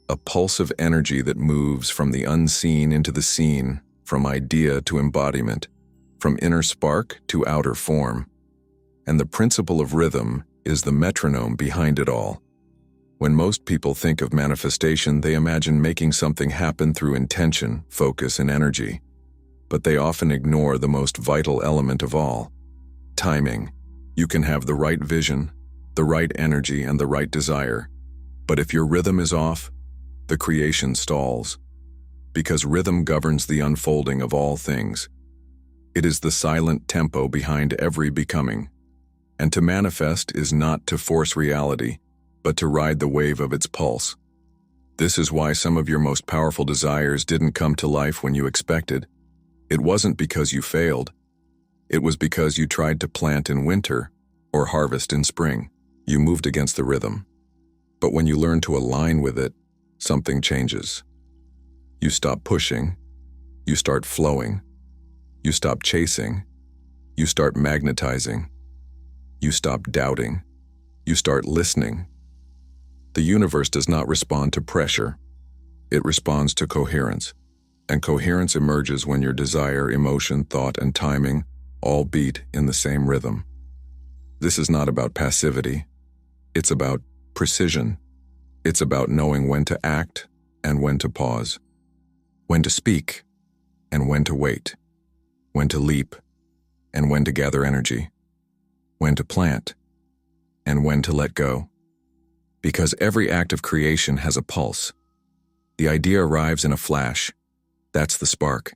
A pulse of energy that moves from the unseen into the seen, from idea to embodiment, from inner spark to outer form. And the principle of rhythm is the metronome behind it all. When most people think of manifestation, they imagine making something happen through intention, focus, and energy. But they often ignore the most vital element of all: timing. You can have the right vision, the right energy, and the right desire. But if your rhythm is off, the creation stalls. Because rhythm governs the unfolding of all things. It is the silent tempo behind every becoming. And to manifest is not to force reality, but to ride the wave of its pulse. This is why some of your most powerful desires didn't come to life when you expected. It wasn't because you failed. It was because you tried to plant in winter or harvest in spring. You moved against the rhythm. But when you learn to align with it, something changes. You stop pushing. You start flowing. You stop chasing. You start magnetizing. You stop doubting. You start listening. The universe does not respond to pressure. It responds to coherence. And coherence emerges when your desire, emotion, thought, and timing all beat in the same rhythm. This is not about passivity. It's about precision. It's about knowing when to act and when to pause, when to speak and when to wait, when to leap and when to gather energy, when to plant and when to let go. Because every act of creation has a pulse. The idea arrives in a flash. That's the spark.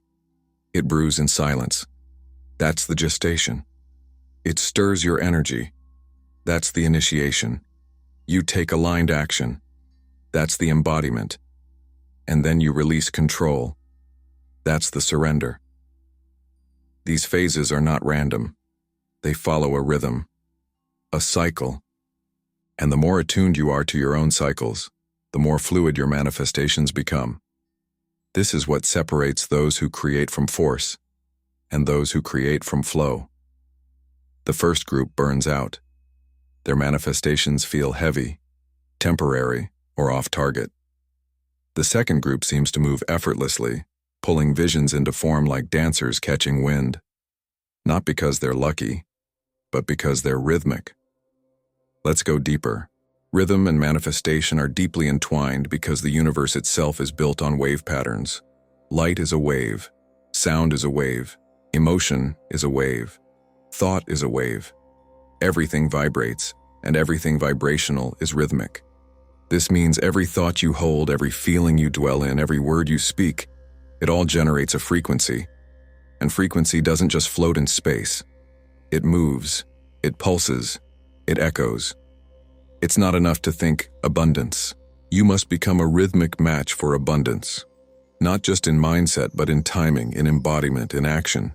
It brews in silence. That's the gestation. It stirs your energy. That's the initiation. You take aligned action. That's the embodiment. And then you release control. That's the surrender. These phases are not random. They follow a rhythm, a cycle. And the more attuned you are to your own cycles, the more fluid your manifestations become. This is what separates those who create from force and those who create from flow. The first group burns out. Their manifestations feel heavy, temporary, or off target. The second group seems to move effortlessly, pulling visions into form like dancers catching wind. Not because they're lucky, but because they're rhythmic. Let's go deeper. Rhythm and manifestation are deeply entwined because the universe itself is built on wave patterns. Light is a wave. Sound is a wave. Emotion is a wave. Thought is a wave. Everything vibrates, and everything vibrational is rhythmic. This means every thought you hold, every feeling you dwell in, every word you speak, it all generates a frequency. And frequency doesn't just float in space. It moves, it pulses, it echoes. It's not enough to think abundance. You must become a rhythmic match for abundance. Not just in mindset, but in timing, in embodiment, in action.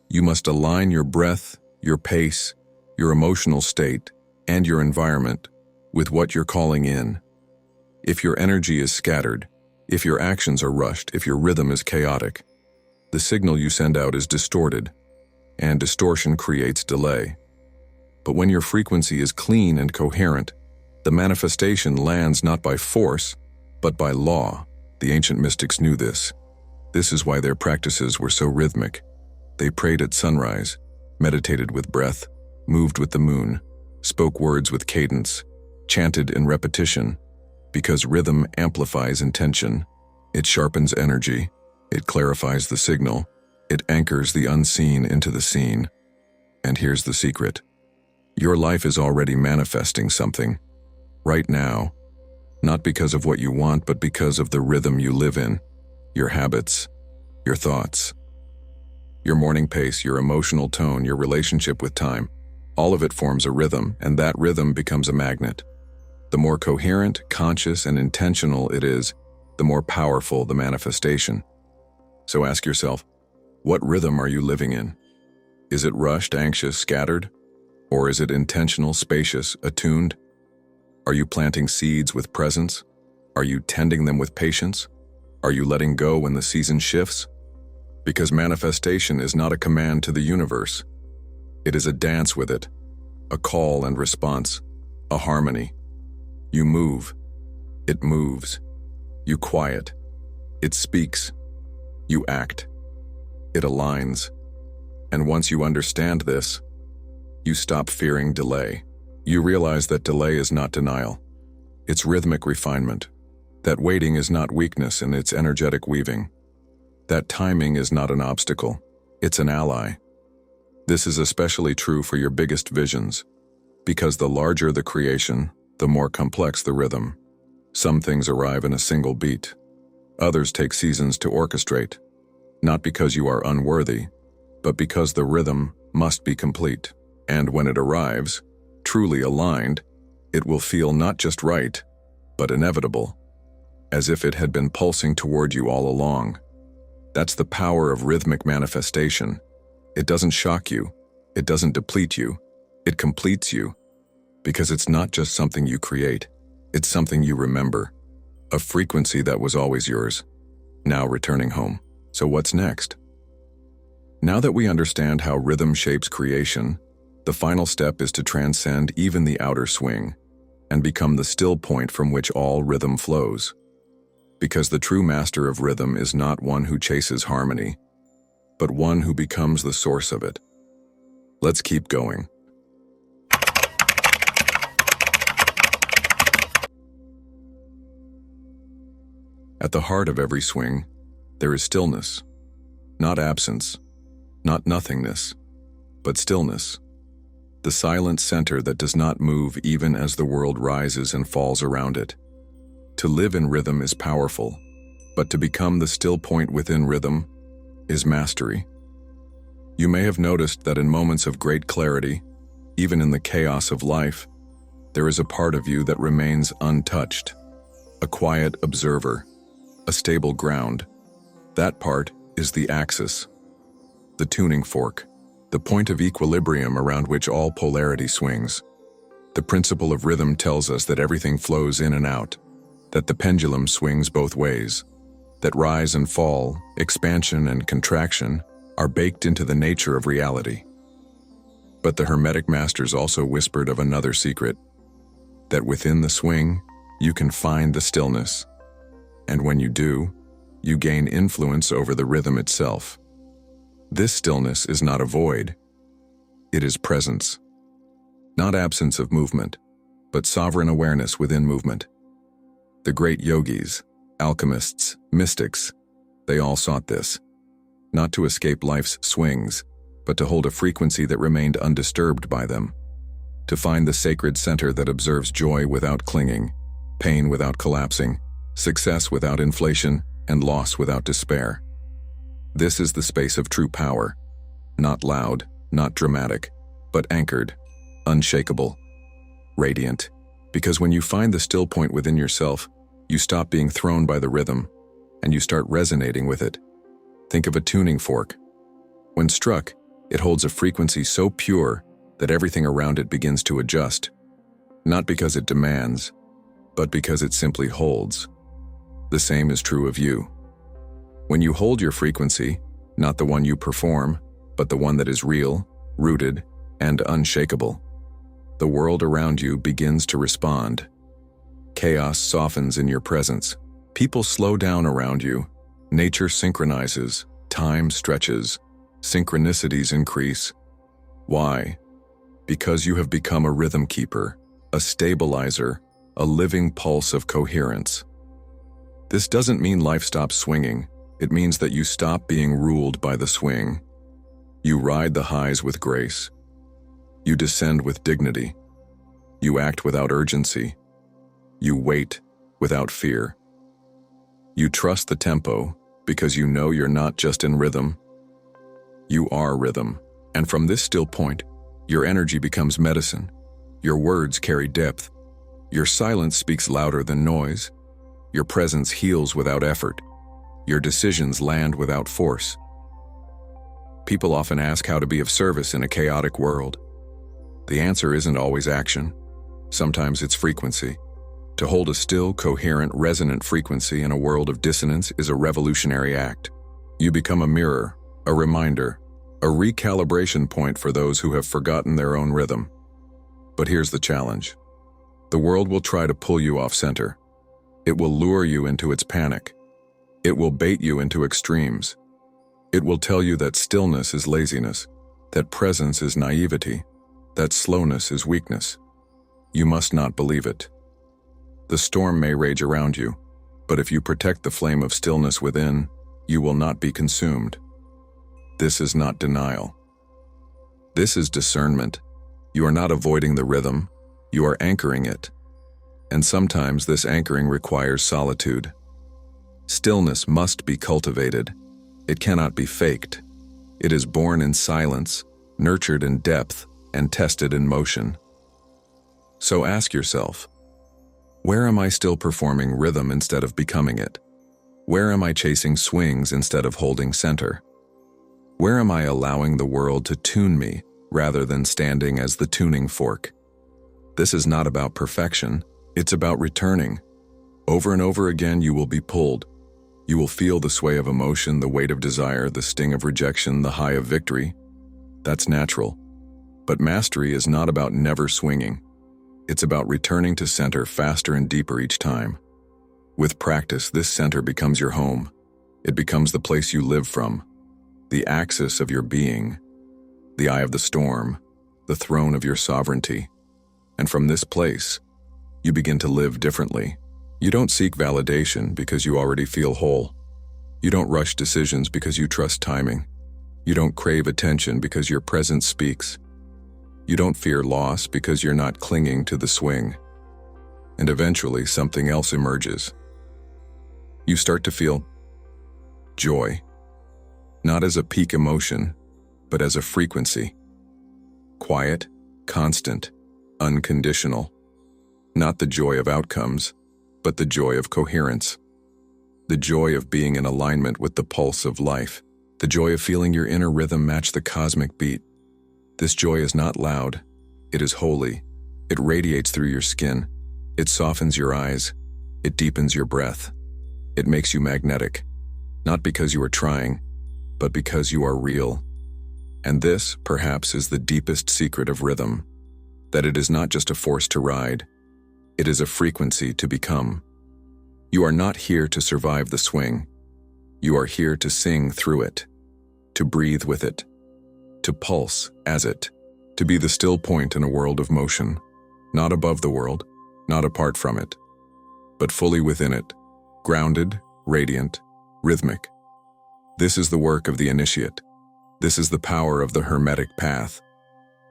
You must align your breath, your pace, your emotional state, and your environment with what you're calling in. If your energy is scattered, if your actions are rushed, if your rhythm is chaotic, the signal you send out is distorted, and distortion creates delay. But when your frequency is clean and coherent, the manifestation lands not by force, but by law. The ancient mystics knew this. This is why their practices were so rhythmic. They prayed at sunrise, meditated with breath, moved with the moon, spoke words with cadence, chanted in repetition, because rhythm amplifies intention. It sharpens energy, it clarifies the signal, it anchors the unseen into the seen. And here's the secret. Your life is already manifesting something, right now, not because of what you want, but because of the rhythm you live in, your habits, your thoughts, your morning pace, your emotional tone, your relationship with time. All of it forms a rhythm, and that rhythm becomes a magnet. The more coherent, conscious, and intentional it is, the more powerful the manifestation. So ask yourself, what rhythm are you living in? Is it rushed, anxious, scattered? Or is it intentional, spacious, attuned? Are you planting seeds with presence? Are you tending them with patience? Are you letting go when the season shifts? Because manifestation is not a command to the universe. It is a dance with it, a call and response, a harmony. You move, it moves. You quiet, it speaks. You act, it aligns. And once you understand this, you stop fearing delay. You realize that delay is not denial. It's rhythmic refinement. That waiting is not weakness in its energetic weaving. That timing is not an obstacle. It's an ally. This is especially true for your biggest visions, because the larger the creation, the more complex the rhythm. Some things arrive in a single beat. Others take seasons to orchestrate, not because you are unworthy, but because the rhythm must be complete. And when it arrives, truly aligned, it will feel not just right, but inevitable, as if it had been pulsing toward you all along. That's the power of rhythmic manifestation. It doesn't shock you, it doesn't deplete you, it completes you, because it's not just something you create, it's something you remember, a frequency that was always yours, now returning home. So what's next? Now that we understand how rhythm shapes creation, the final step is to transcend even the outer swing and become the still point from which all rhythm flows. Because the true master of rhythm is not one who chases harmony, but one who becomes the source of it. Let's keep going. At the heart of every swing, there is stillness. Not absence, not nothingness, but stillness. The silent center that does not move even as the world rises and falls around it. To live in rhythm is powerful, but to become the still point within rhythm is mastery. You may have noticed that in moments of great clarity, even in the chaos of life, there is a part of you that remains untouched, a quiet observer, a stable ground. That part is the axis, the tuning fork, the point of equilibrium around which all polarity swings. The principle of rhythm tells us that everything flows in and out, that the pendulum swings both ways, that rise and fall, expansion and contraction are baked into the nature of reality. But the Hermetic masters also whispered of another secret, that within the swing, you can find the stillness. And when you do, you gain influence over the rhythm itself. This stillness is not a void. It is presence. Not absence of movement, but sovereign awareness within movement. The great yogis, alchemists, mystics, they all sought this. Not to escape life's swings, but to hold a frequency that remained undisturbed by them. To find the sacred center that observes joy without clinging, pain without collapsing, success without inflation, and loss without despair. This is the space of true power, not loud, not dramatic, but anchored, unshakable, radiant. Because when you find the still point within yourself, you stop being thrown by the rhythm, and you start resonating with it. Think of a tuning fork. When struck, it holds a frequency so pure that everything around it begins to adjust, not because it demands, but because it simply holds. The same is true of you. When you hold your frequency, not the one you perform, but the one that is real, rooted, and unshakable, the world around you begins to respond. Chaos softens in your presence. People slow down around you. Nature synchronizes. Time stretches. Synchronicities increase. Why? Because you have become a rhythm keeper, a stabilizer, a living pulse of coherence. This doesn't mean life stops swinging. It means that you stop being ruled by the swing. You ride the highs with grace. You descend with dignity. You act without urgency. You wait without fear. You trust the tempo because you know you're not just in rhythm. You are rhythm, and from this still point, your energy becomes medicine. Your words carry depth. Your silence speaks louder than noise. Your presence heals without effort. Your decisions land without force. People often ask how to be of service in a chaotic world. The answer isn't always action. Sometimes it's frequency. To hold a still, coherent, resonant frequency in a world of dissonance is a revolutionary act. You become a mirror, a reminder, a recalibration point for those who have forgotten their own rhythm. But here's the challenge. The world will try to pull you off center. It will lure you into its panic. It will bait you into extremes. It will tell you that stillness is laziness, that presence is naivety, that slowness is weakness. You must not believe it. The storm may rage around you, but if you protect the flame of stillness within, you will not be consumed. This is not denial. This is discernment. You are not avoiding the rhythm, you are anchoring it. And sometimes this anchoring requires solitude. Stillness must be cultivated. It cannot be faked. It is born in silence, nurtured in depth, and tested in motion. So ask yourself, where am I still performing rhythm instead of becoming it? Where am I chasing swings instead of holding center? Where am I allowing the world to tune me rather than standing as the tuning fork? This is not about perfection, it's about returning. Over and over again you will be pulled. You will feel the sway of emotion, the weight of desire, the sting of rejection, the high of victory. That's natural. But mastery is not about never swinging. It's about returning to center faster and deeper each time. With practice, this center becomes your home. It becomes the place you live from, the axis of your being, the eye of the storm, the throne of your sovereignty. And from this place, you begin to live differently. You don't seek validation because you already feel whole. You don't rush decisions because you trust timing. You don't crave attention because your presence speaks. You don't fear loss because you're not clinging to the swing. And eventually something else emerges. You start to feel joy, not as a peak emotion, but as a frequency. Quiet, constant, unconditional. Not the joy of outcomes, but the joy of coherence. The joy of being in alignment with the pulse of life. The joy of feeling your inner rhythm match the cosmic beat. This joy is not loud. It is holy. It radiates through your skin. It softens your eyes. It deepens your breath. It makes you magnetic, not because you are trying, but because you are real. And this, perhaps, is the deepest secret of rhythm, that it is not just a force to ride. It is a frequency to become. You are not here to survive the swing. You are here to sing through it, to breathe with it, to pulse as it, to be the still point in a world of motion, not above the world, not apart from it, but fully within it, grounded, radiant, rhythmic. This is the work of the initiate. This is the power of the Hermetic path.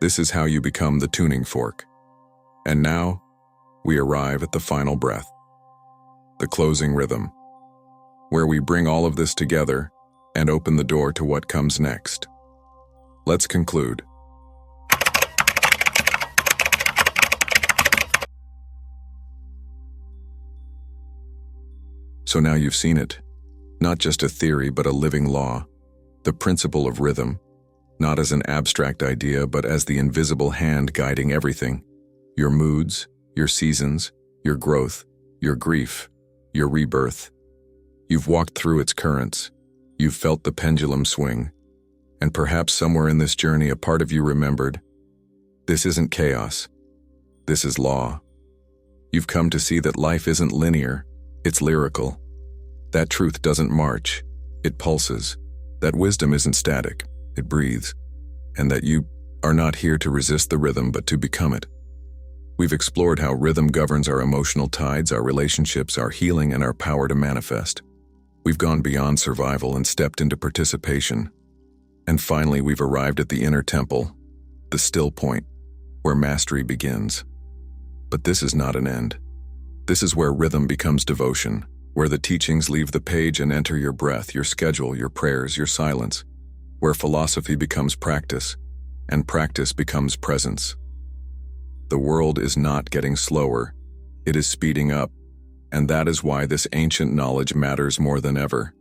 This is how you become the tuning fork. And now, we arrive at the final breath, the closing rhythm, where we bring all of this together and open the door to what comes next. Let's conclude. So now you've seen it, not just a theory but a living law, the principle of rhythm, not as an abstract idea but as the invisible hand guiding everything, your moods, your seasons, your growth, your grief, your rebirth. You've walked through its currents, you've felt the pendulum swing, and perhaps somewhere in this journey a part of you remembered, this isn't chaos, this is law. You've come to see that life isn't linear, it's lyrical. That truth doesn't march, it pulses. That wisdom isn't static, it breathes. And that you are not here to resist the rhythm but to become it. We've explored how rhythm governs our emotional tides, our relationships, our healing, and our power to manifest. We've gone beyond survival and stepped into participation. And finally, we've arrived at the inner temple, the still point, where mastery begins. But this is not an end. This is where rhythm becomes devotion, where the teachings leave the page and enter your breath, your schedule, your prayers, your silence, where philosophy becomes practice, and practice becomes presence. The world is not getting slower, it is speeding up, and that is why this ancient knowledge matters more than ever.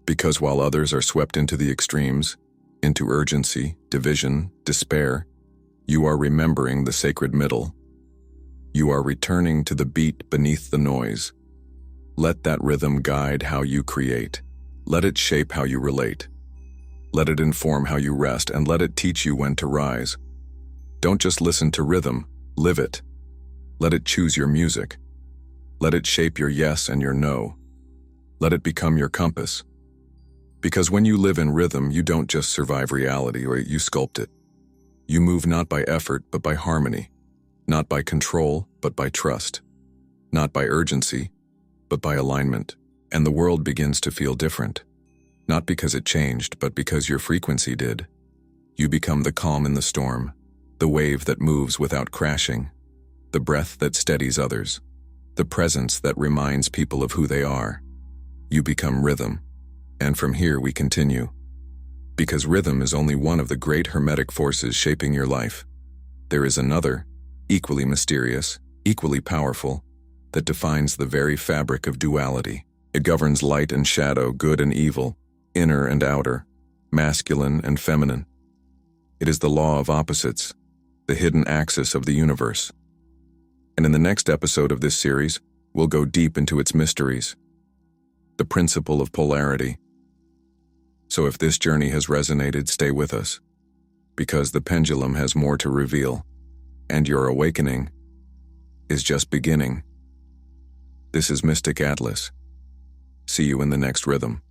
Because while others are swept into the extremes, into urgency, division, despair, you are remembering the sacred middle. You are returning to the beat beneath the noise. Let that rhythm guide how you create. Let it shape how you relate. Let it inform how you rest, and let it teach you when to rise. Don't just listen to rhythm, live it. Let it choose your music. Let it shape your yes and your no. Let it become your compass. Because when you live in rhythm, you don't just survive reality, or you sculpt it. You move not by effort, but by harmony. Not by control, but by trust. Not by urgency, but by alignment. And the world begins to feel different. Not because it changed, but because your frequency did. You become the calm in the storm, the wave that moves without crashing, the breath that steadies others, the presence that reminds people of who they are. You become rhythm. And from here we continue. Because rhythm is only one of the great hermetic forces shaping your life. There is another, equally mysterious, equally powerful, that defines the very fabric of duality. It governs light and shadow, good and evil, inner and outer, masculine and feminine. It is the law of opposites, the hidden axis of the universe. And in the next episode of this series, we'll go deep into its mysteries, the principle of polarity. So if this journey has resonated, stay with us, because the pendulum has more to reveal, and your awakening is just beginning. This is Mystic Atlas. See you in the next rhythm.